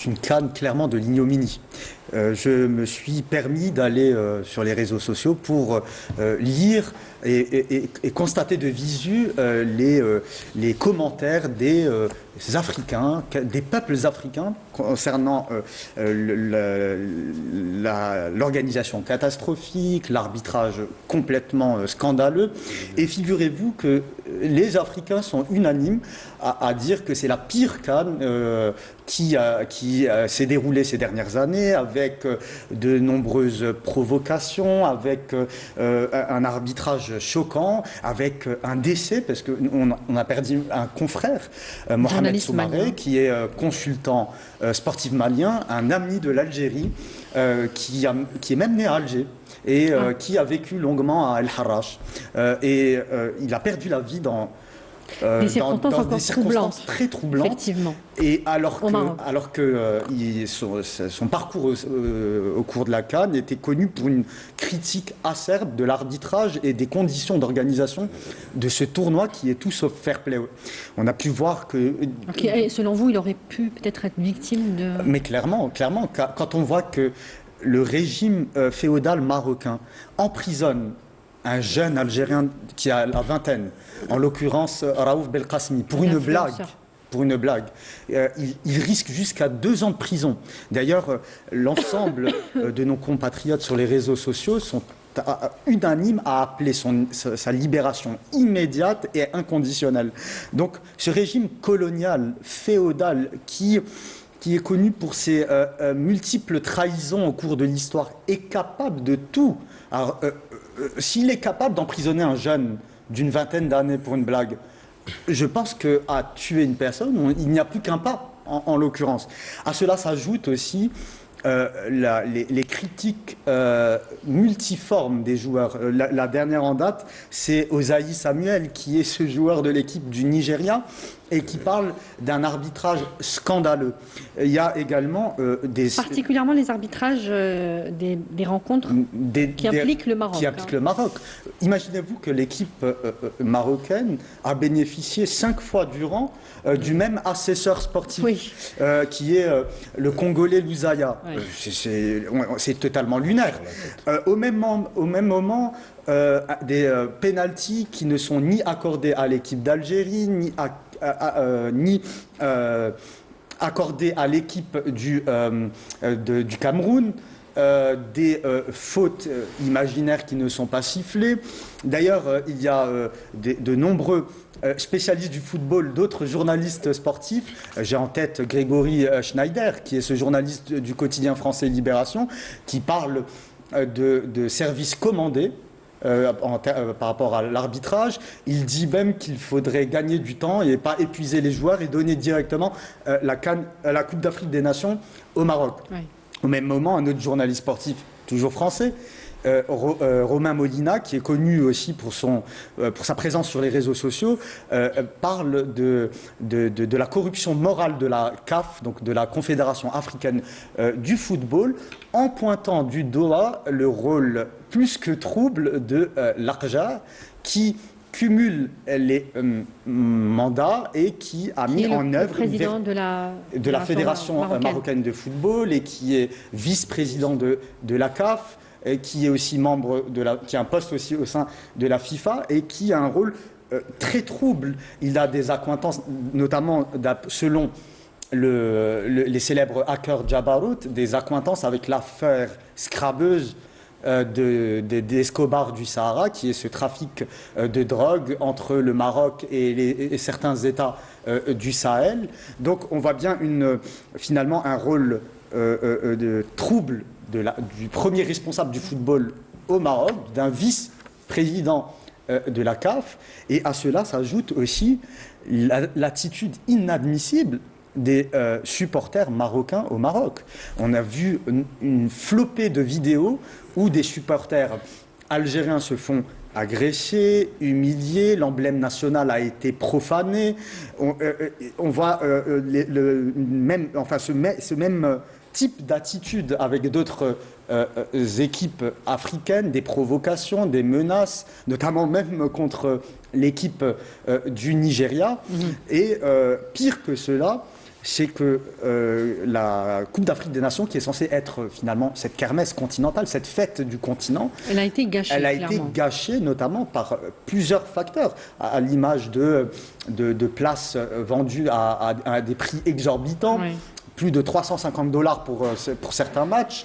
une CAN clairement de l'ignominie. Je me suis permis d'aller sur les réseaux sociaux pour lire et constater de visu les commentaires des Africains, des peuples africains concernant l'organisation catastrophique, l'arbitrage complètement scandaleux. Et figurez-vous que les Africains sont unanimes à dire que c'est la pire CAN qui s'est déroulée ces dernières années, avec de nombreuses provocations, avec un arbitrage choquant, avec un décès, parce qu'on a perdu un confrère, Mohamed Soumaré, qui est consultant sportif malien, un ami de l'Algérie, qui est même né à Alger et qui a vécu longuement à El Harrach. Il a perdu la vie dans des circonstances très troublantes. Effectivement. Et alors que son parcours au cours de la CAN était connu pour une critique acerbe de l'arbitrage et des conditions d'organisation de ce tournoi qui est tout sauf fair play. On a pu voir que... Selon vous, il aurait pu peut-être être victime de... Mais clairement, quand on voit que le régime féodal marocain emprisonne un jeune Algérien qui a la vingtaine, en l'occurrence Raouf Belkacemi, pour une blague. Il risque jusqu'à 2 ans de prison. D'ailleurs, l'ensemble de nos compatriotes sur les réseaux sociaux sont unanimes à appeler sa libération immédiate et inconditionnelle. Donc, ce régime colonial, féodal, qui est connu pour ses multiples trahisons au cours de l'histoire, est capable de tout. Alors, s'il est capable d'emprisonner un jeune d'une vingtaine d'années pour une blague, je pense qu'à tuer une personne, il n'y a plus qu'un pas, en l'occurrence. À cela s'ajoute aussi les critiques multiformes des joueurs. La dernière en date, c'est Osayi Samuel, qui est ce joueur de l'équipe du Nigeria et qui parle d'un arbitrage scandaleux. Il y a également particulièrement les arbitrages des rencontres qui impliquent le Maroc. Le Maroc. Imaginez-vous que l'équipe marocaine a bénéficié 5 fois durant du même assesseur sportif, qui est le Congolais Louzaya. C'est totalement lunaire. Au même moment, des pénaltys qui ne sont ni accordés à l'équipe d'Algérie, ni accordés à l'équipe du Cameroun, des fautes imaginaires qui ne sont pas sifflées. D'ailleurs, il y a de nombreux spécialistes du football, d'autres journalistes sportifs. J'ai en tête Grégory Schneider, qui est ce journaliste du quotidien français Libération, qui parle de services commandés par rapport à l'arbitrage. Il dit même qu'il faudrait gagner du temps et pas épuiser les joueurs et donner directement la Coupe d'Afrique des Nations au Maroc. Oui. Au même moment, un autre journaliste sportif, toujours français, Romain Molina, qui est connu aussi pour sa présence sur les réseaux sociaux, parle de la corruption morale de la CAF, donc de la Confédération africaine du football, en pointant du doigt le rôle plus que trouble de l'ARJA, qui cumule les mandats et qui a mis en œuvre président de la Fédération marocaine de football et qui est vice-président de la CAF, et qui est aussi membre qui a un poste aussi au sein de la FIFA et qui a un rôle très trouble. Il a des accointances, notamment selon les célèbres hackers Jabarut, des accointances avec l'affaire scrabeuse d'Escobar du Sahara, qui est ce trafic de drogue entre le Maroc et certains États du Sahel. Donc on voit bien finalement un rôle de trouble du premier responsable du football au Maroc, d'un vice-président de la CAF, et à cela s'ajoute aussi l'attitude inadmissible des supporters marocains au Maroc. On a vu une flopée de vidéos où des supporters algériens se font agresser, humilier, l'emblème national a été profané. On voit ce même type d'attitude avec d'autres équipes africaines, des provocations, des menaces, notamment même contre l'équipe du Nigeria. Et pire que cela, c'est que la Coupe d'Afrique des Nations, qui est censée être finalement cette kermesse continentale, cette fête du continent, elle a été gâchée. Été gâchée notamment par plusieurs facteurs, à l'image de places vendues à des prix exorbitants. Oui. Plus de $350 pour certains matchs,